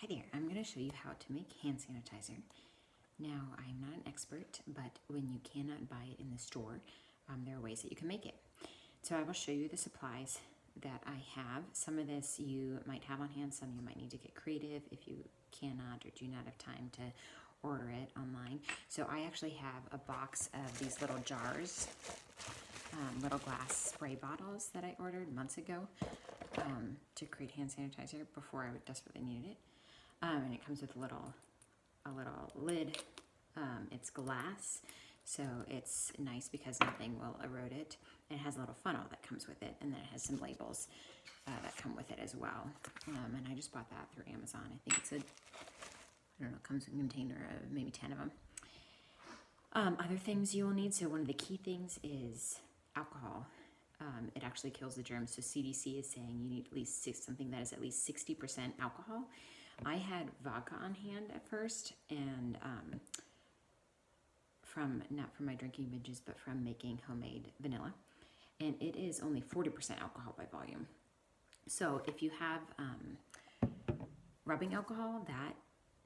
Hi there, I'm going to show you how to make hand sanitizer. Now, I'm not an expert, but when you cannot buy it in the store, there are ways that you can make it. So I will show you the supplies that I have. Some of this you might have on hand, some you might need to get creative if you cannot or do not have time to order it online. So I actually have a box of these little jars, little glass spray bottles that I ordered months ago to create hand sanitizer before I desperately needed it. And it comes with a little lid. It's glass, so it's nice because nothing will erode it. And it has a little funnel that comes with it, and then it has some labels that come with it as well. And I just bought that through Amazon. I think it's it comes in a container of maybe 10 of them. Other things you will need, so one of the key things is alcohol. It actually kills the germs, so CDC is saying you need at least something that is at least 60% alcohol. I had vodka on hand at first, and not from my drinking binges, but from making homemade vanilla, and it is only 40% alcohol by volume. So if you have rubbing alcohol, that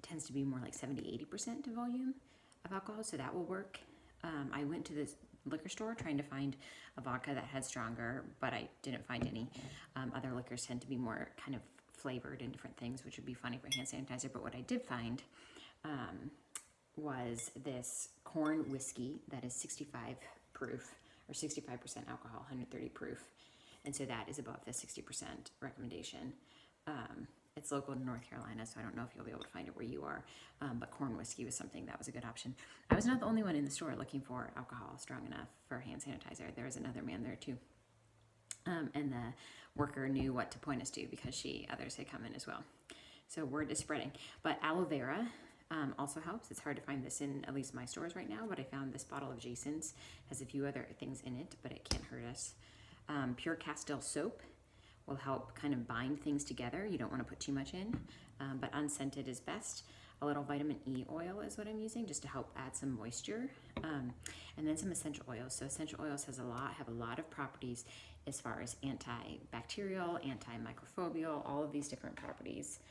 tends to be more like 70-80% to volume of alcohol, so that will work. I went to this liquor store trying to find a vodka that had stronger, but I didn't find any. Other liquors tend to be more kind of flavored in different things, which would be funny for hand sanitizer. But what I did find was this corn whiskey that is 65 proof, or 65% alcohol, 130 proof. And so that is above the 60% recommendation. It's local to North Carolina, so I don't know if you'll be able to find it where you are. But corn whiskey was something that was a good option. I was not the only one in the store looking for alcohol strong enough for hand sanitizer. There was another man there too. And the worker knew what to point us to because others had come in as well. So word is spreading. But aloe vera also helps. It's hard to find this in at least my stores right now, but I found this bottle of Jason's. Has a few other things in it, but it can't hurt us. Pure Castile soap will help kind of bind things together. You don't want to put too much in, but unscented is best. A little vitamin E oil is what I'm using just to help add some moisture. And then some essential oils. So essential oils have a lot of properties as far as antibacterial, antimicrobial, all of these different properties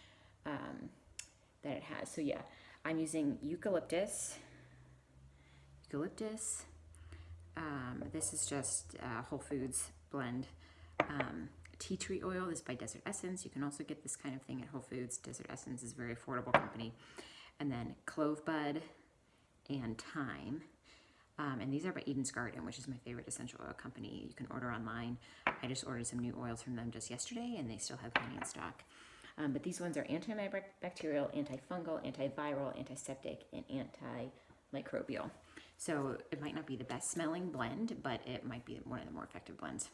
that it has. So yeah, I'm using eucalyptus. This is just Whole Foods blend. Tea tree oil, this is by Desert Essence. You can also get this kind of thing at Whole Foods. Desert Essence is a very affordable company. And then clove bud and thyme. And these are by Eden's Garden, which is my favorite essential oil company. You can order online. I just ordered some new oils from them just yesterday, and they still have plenty in stock. But these ones are antibacterial, antifungal, antiviral, antiseptic, and antimicrobial. So it might not be the best smelling blend, but it might be one of the more effective blends.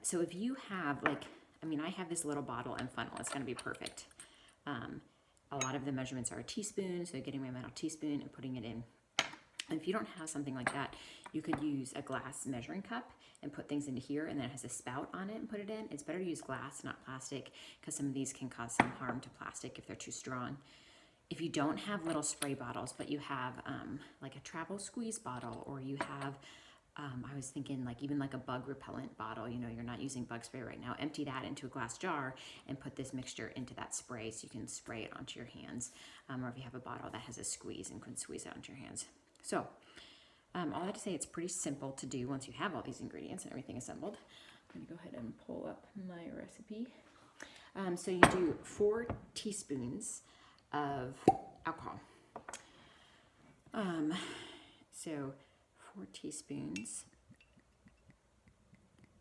So if you have I have this little bottle and funnel. It's going to be perfect. A lot of the measurements are a teaspoon, so getting my metal teaspoon and putting it in. And if you don't have something like that, you could use a glass measuring cup and put things into here, and then it has a spout on it and put it in. It's better to use glass, not plastic, because some of these can cause some harm to plastic if they're too strong. If you don't have little spray bottles, but you have like a travel squeeze bottle, or you have I was thinking even like a bug repellent bottle, you're not using bug spray right now, empty that into a glass jar and put this mixture into that spray so you can spray it onto your hands. Or if you have a bottle that has a squeeze and can squeeze it onto your hands. So all that to say, it's pretty simple to do once you have all these ingredients and everything assembled. I'm gonna go ahead and pull up my recipe. So you do 4 teaspoons of alcohol. So 4 teaspoons.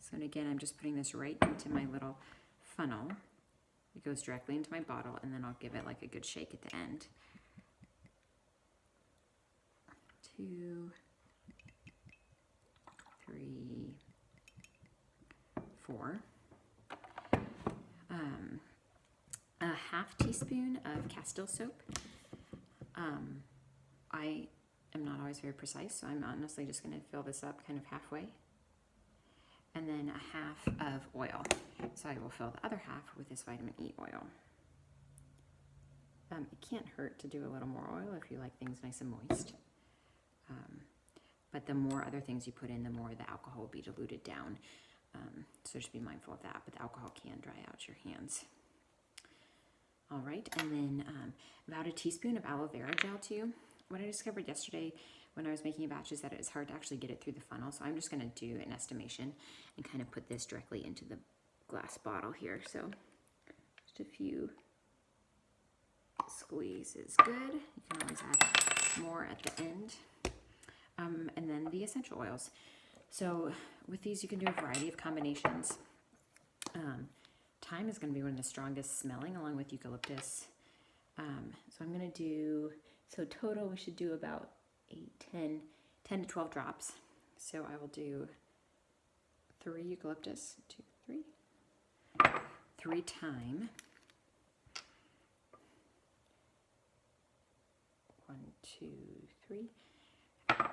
So again, I'm just putting this right into my little funnel. It goes directly into my bottle, and then I'll give it like a good shake at the end. 2, 3, 4. A half teaspoon of Castile soap. I am not always very precise, so I'm honestly just going to fill this up kind of halfway. And then a half of oil. So I will fill the other half with this vitamin E oil. It can't hurt to do a little more oil if you like things nice and moist. But the more other things you put in, the more the alcohol will be diluted down. So just be mindful of that, but the alcohol can dry out your hands. All right, and then about a teaspoon of aloe vera gel too. What I discovered yesterday when I was making a batch is that it's hard to actually get it through the funnel, so I'm just going to do an estimation and kind of put this directly into the glass bottle here. So just a few squeeze is good. You can always add more at the end. And then the essential oils. So with these, you can do a variety of combinations. Thyme is going to be one of the strongest smelling, along with eucalyptus. So I'm going to do, so total we should do about 10 to 12 drops. So I will do 3 eucalyptus, 3 thyme, 1, 2, 3,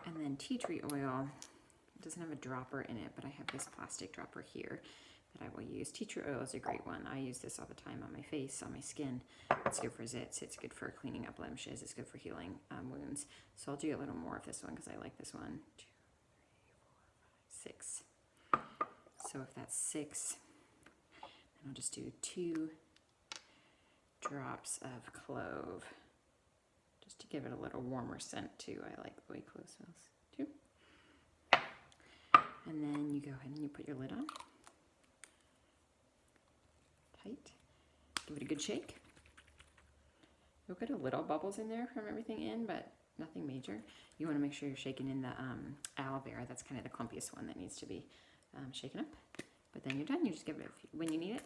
and then tea tree oil. It doesn't have a dropper in it, but I have this plastic dropper here that I will use. Tea tree oil is a great one. I use this all the time on my face, on my skin. It's good for zits. It's good for cleaning up blemishes. It's good for healing wounds. So I'll do a little more of this one because I like this one. 2, 3, 4, 5, 6. So if that's 6, then I'll just do 2 drops of clove, just to give it a little warmer scent too. I like the way clove smells too. And then you go ahead and you put your lid on. Tight. Give it a good shake. You'll get a little bubbles in there from everything in, but nothing major. You want to make sure you're shaking in the aloe vera. That's kind of the clumpiest one that needs to be shaken up. But then you're done. You just give it a few, when you need it,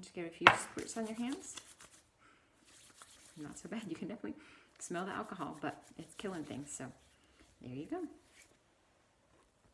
just give it a few squirts on your hands. Not so bad. You can definitely smell the alcohol, but it's killing things. So there you go.